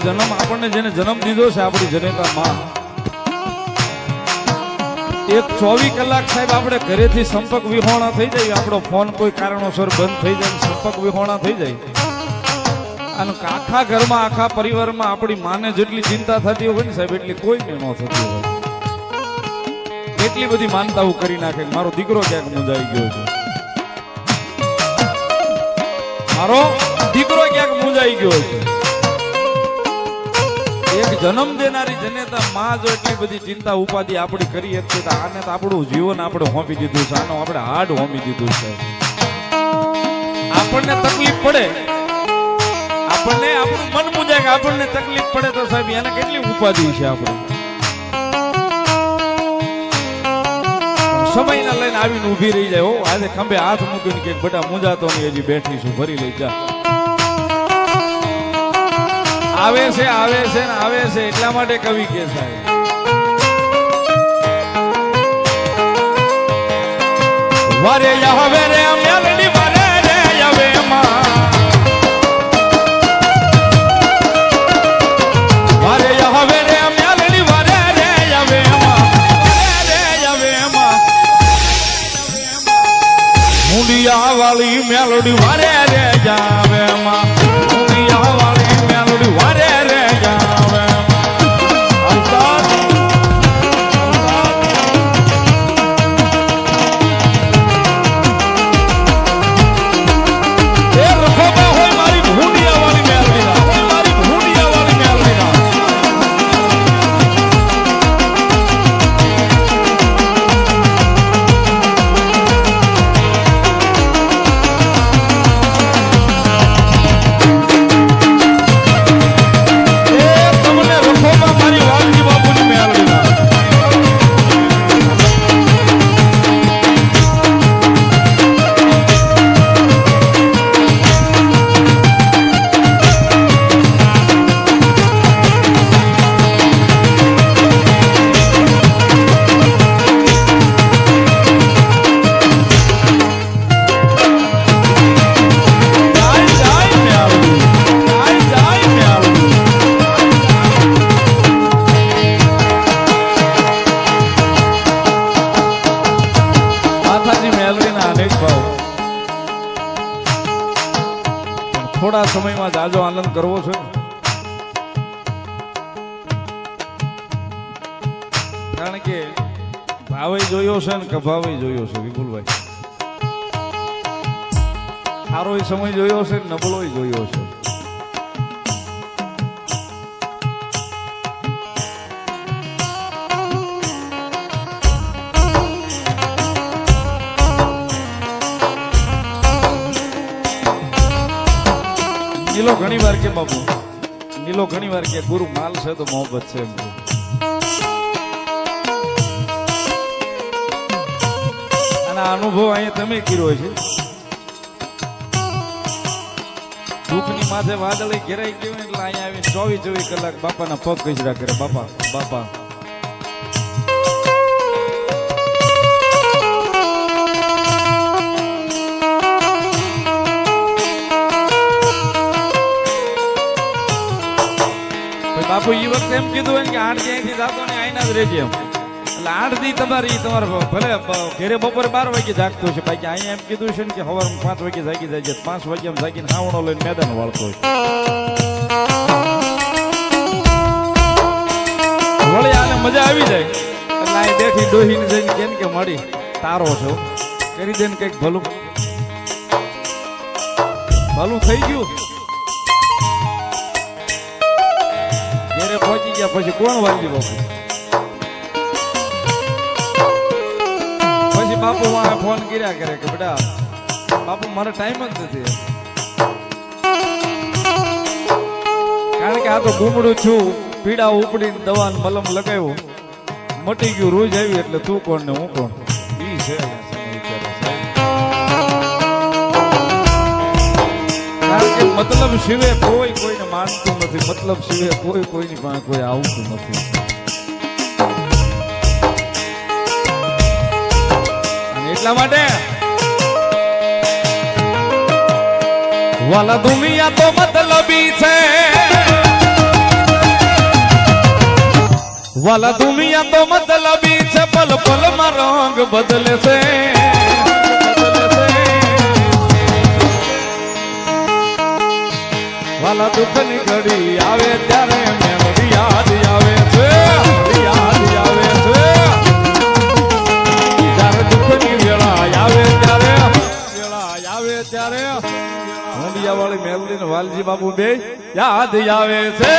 આપણને જેને જન્મ દીધો છે આપણી જનેતા માં, એક 24 કલાક સાહેબ આપણે ઘરેથી સંપર્ક વિહોણા થઈ જાય, આપણો ફોન કોઈ કારણોસર બંધ થઈ જાય, સંપર્ક વિહોણા થઈ જાય, અને આખા ઘરમાં આખા પરિવારમાં આપણી માને જેટલી ચિંતા થતી હોય ને સાહેબ એટલી કોઈને ન થતી હોય. એટલી બધી માનતાઓ કરી નાખે મારો દીકરો ક્યાંક મૂંઝાઈ ગયો છે, મારો દીકરો ક્યાંક મૂંઝાઈ ગયો છે. એક જન્મ દેનારી જનેતા માં જો એટલી બધી ચિંતા ઉપાધિ આપણી કરી હતી તો આને તો આપણું જીવન આપણે હોંપી દીધું છે, આનો આપણે હાડ હોંપી દીધું છે. આપણને તકલીફ પડે, આપણને આપણું મન મૂંઝાય કે આપણને તકલીફ પડે તો સાહેબ એને કેટલી ઉપાધિ છે આપણે. સમયના લઈને આવીને ઊભી રહી જાય, હો આજે ખંભે હાથ મૂકીને કે બેટા મૂંઝાતો નહીં, હજી બેઠી છું, ભરી લઈ જા. આવે છે ને આવે છે એટલા માટે કવિ કે સાહેબ વારે હવે રે મેલડી વારે રે હવે માં, વારે હવે રે મેલડી વારે રે હવે માં, રે હવે માં મુંડિયા વાળી મેલડી વારે રે જાવે માં, મુંડિયા વાળી મેલડી વારે રે જાવે માં. થોડા સમયમાં જાજો આનંદ કરવો છે, કારણ કે ભાવે જોયો છે ને કભાવે જોયો છે વિપુલભાઈ. સારો સમય જોયો છે ને નબળો જોયો છે. નીલો ઘણી વાર કે બાપુ, નીલો ઘણી વાર કે ગુરુ માલ છે તો મોહબ્બત છે એમ. અને અનુભવ અહીંયા તમે કર્યો છે. દુઃખની માથે વાદળી ઘેરાઈ ગયું એટલે અહીંયા આવીને 24 કલાક બાપાના પગ કચરા કરે, બાપા બાપા. બાપુ એ વખતે એમ કીધું કે 8 ક્યાંયથી જાતો ને આઈના જ રહેજે એમ. એટલે 8 દી તમારે ભલે ઘરે બપોરે 12 વાગે જાગતો છે, બાકી અહીંયા એમ કીધું છે ને કે સવારમાં 5 વાગે જાગી જાય છે, 5 વાગ્યામાં જાગીને ખાવણો લઈને મેદાન વાળતો હોય. વળી આને મજા આવી જાય એટલે આ બેઠી ડોહીને જઈને કેમ કે મળી તારો છો કરી દે ને કંઈક ભલું ભલું થઈ ગયું. ઘેરે પહોંચી ગયા પછી કોણ વાંચી બાપુ? પછી બાપુ મારે ફોન કર્યા કરે કે બેટા બાપુ મારે ટાઈમ જ નથી, કારણ કે આ તો ગુમડું છું, પીડા ઉપડીને દવા મલમ લગાવ્યું, મટી ગયું, રોજ આવી એટલે તું કોણ ને હું કોણ ઈ છે. કારણ કે મતલબ સિવાય કોઈ કોઈને માનતું નથી, મતલબ સિવાય કોઈ કોઈની પાસે કોઈ આવતું નથી. અને એટલા માટે વાલા દુનિયા તો મતલબી છે, વાલા દુનિયા તો મતલબી છે, પલ પલ માં રંગ બદલે છે. વાલા દુઃખ ની ઘડી આવે ત્યારે મેમરી યાદ આવે છે, યાદ આવે છે. જ્યારે દુઃખ ની વેળા આવે ત્યારે ઊંડિયા વાળી મેલડી ને વાલજી બાબુ બે યાદ આવે છે.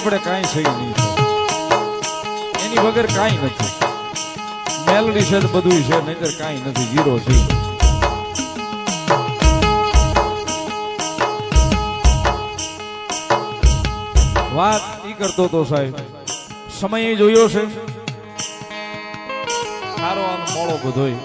આપણે કાંઈ થઈ નહીં, એની વગર કાંઈ નથી. મેલડી છે બધું છે, નહીતર કાંઈ નથી, જીરો છે. વાત ઈ કરતો તો સાહેબ, સમય જોયો છે સારો અને મોળો બધોય.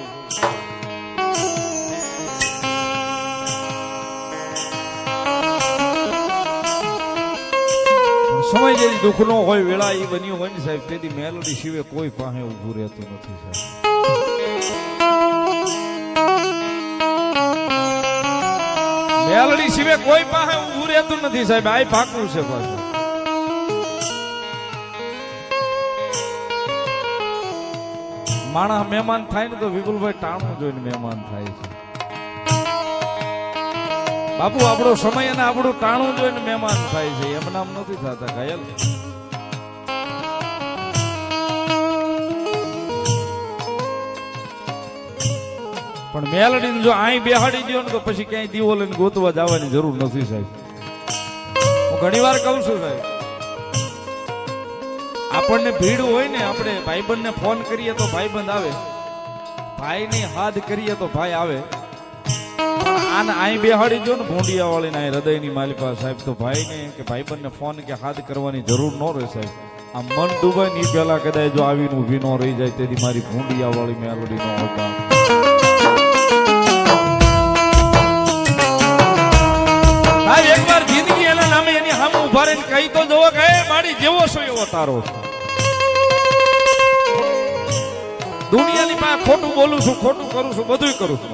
સમય જે દુઃખ નો હોય, વેળા એ બન્યું હોય ને સાહેબ, તેથી મેલડી સિવાય કોઈ પાસે ઉભું રહેતું નથી સાહેબ. મેલડી સિવાય કોઈ પાસે ઉભું રહેતું નથી સાહેબ, આ પાકું છે પાછું. માણસ મહેમાન થાય ને તો વિપુલભાઈ ટાણું જોઈને મહેમાન થાય છે. બાપુ આપણો સમય અને આપણું ટાણું જોઈને મહેમાન થાય છે, એમ નામ નથી થતા ઘાયલ. પણ મેલડી જો અહીં બેહાડી દો ને તો પછી ક્યાંય દીવો લઈને ગોતવા જવાની જરૂર નથી સાહેબ. હું ઘણી વાર કહું છું સાહેબ, આપણને ભીડ હોય ને, આપણે ભાઈબંધને ફોન કરીએ તો ભાઈબંધ આવે, ભાઈને હાથ કરીએ તો ભાઈ આવે. આને અહીં બેહાડી દો ને ભોંડિયા વાળીને હૃદયની માલિકા સાહેબ, તો ભાઈને કે ભાઈબંધને ફોન કે હાથ કરવાની જરૂર ન રહે સાહેબ. આ મન ડૂબાય ની પેલા કદાચ જો આવીને ઊભી ન રહી જાય, તેથી મારી ભોંડિયા વાળી મેલડી ન હતા. સાહેબ એકવાર જિંદગી એના નામે એની સામે ઉભા રહીને કહી તો જોવો કે મારી જેવો છો એવો તારો છો. દુનિયાની પાસે ખોટું બોલું છું, ખોટું કરું છું, બધું કરું છું,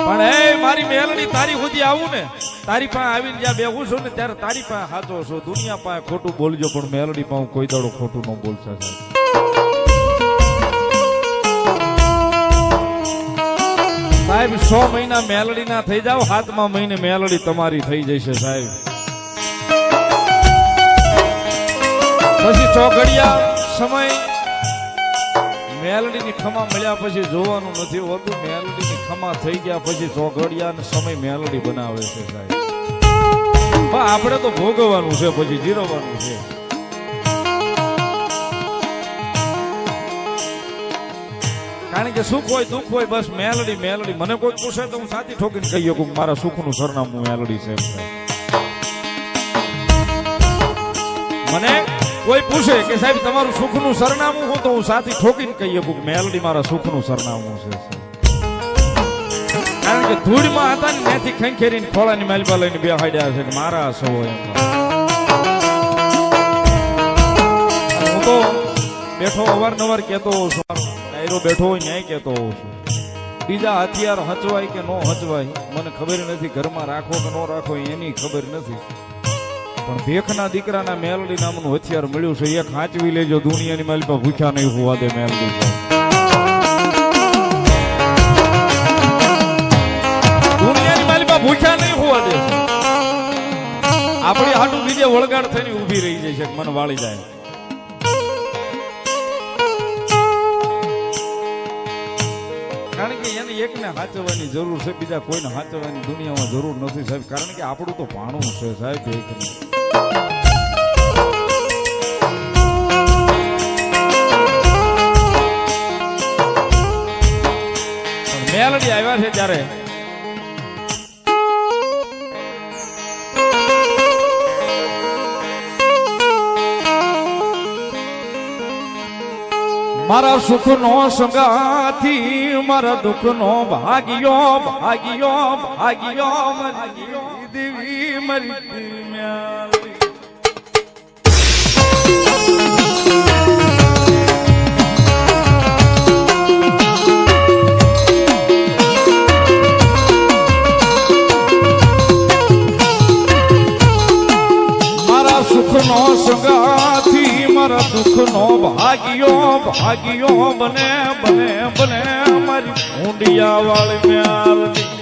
પણ એ મારી મેલડી તારી સુધી આવું ને, તારી પાસે આવીને જ્યાં બેહું છું ને ત્યારે તારી પાસે સાચો છો. દુનિયા પાસે ખોટું બોલજો, પણ મેલડી પાસે કોઈ દાડો ખોટું ન બોલશે સાહેબ. 100 મહિના મેલડી ના થઈ જાવ, 7મા મહિને મેલડી તમારી થઈ જશે સાહેબ. પછી ચોઘડિયા સમય મેલડી ની ખમા મળ્યા પછી જોવાનું નથી હોતું, મેલડી ની ખમા થઈ ગયા પછી ચોઘડિયા ને સમય મેલડી બનાવે છે સાહેબ. આપણે તો ભોગવવાનું છે, પછી જીરવવાનું છે. કારણ કે સુખ હોય દુઃખ હોય, બસ મેલડી મેલડી. મને કોઈ પૂછે તો હું સાચી ઠોકીને કહી શકું મારા સુખનું સરનામું મેલડી છે. મને કોઈ પૂછે કે સાહેબ તમારું સુખનું સરનામું હું, તો હું સાચી ઠોકીને કહી શકું મેલડી મારા સુખનું સરનામું છે. કારણ કે ધૂળમાં હતા ને ત્યાંથી ખંખેરીને ખોળાની માલપા લઈને બેહાડ્યા છે કે મારા સૌ એમ. હું તો બેઠો અવારનવાર કહેતો હોઉં છું, ડાયરો બેઠો હોય ન્યાય કહેતો હોઉં છું, બીજા હથિયાર હચવાય કે ન હચવાય મને ખબર નથી, ઘરમાં રાખો કે ન રાખો એની ખબર નથી, પણ ભેખના દીકરાના મેલડી નામનું હથિયાર મળ્યું છે. એક હાંચવી લેજો, દુનિયાની માલ પર ભૂખ્યા નહીં હોવા દે મેલડી. દુનિયાની માલ પર ભૂખ્યા નહીં હોવા દે. આપણી હાટું બીજે વળગાડ થઈને ઊભી રહી જાય છે, મન વાળી જાય. કારણ કે એને એકને હાચવવાની જરૂર છે, બીજા કોઈને હાચવવાની દુનિયામાં જરૂર નથી સાહેબ. કારણ કે આપણું તો ભાણું છે સાહેબ. મેલડી આવ્યા છે ત્યારે મારા સુખ નો સંગાથી મારા દુઃખ નો ભાગ્યો ભાગ્યો ભાગ્યો મરી દેવી મરી મેલડી. સુખનો સંગાથી મારા દુઃખનો ભાગ્યો ભાગ્યો બને બને બને મારી ઊંડિયા વાળી મેલડી.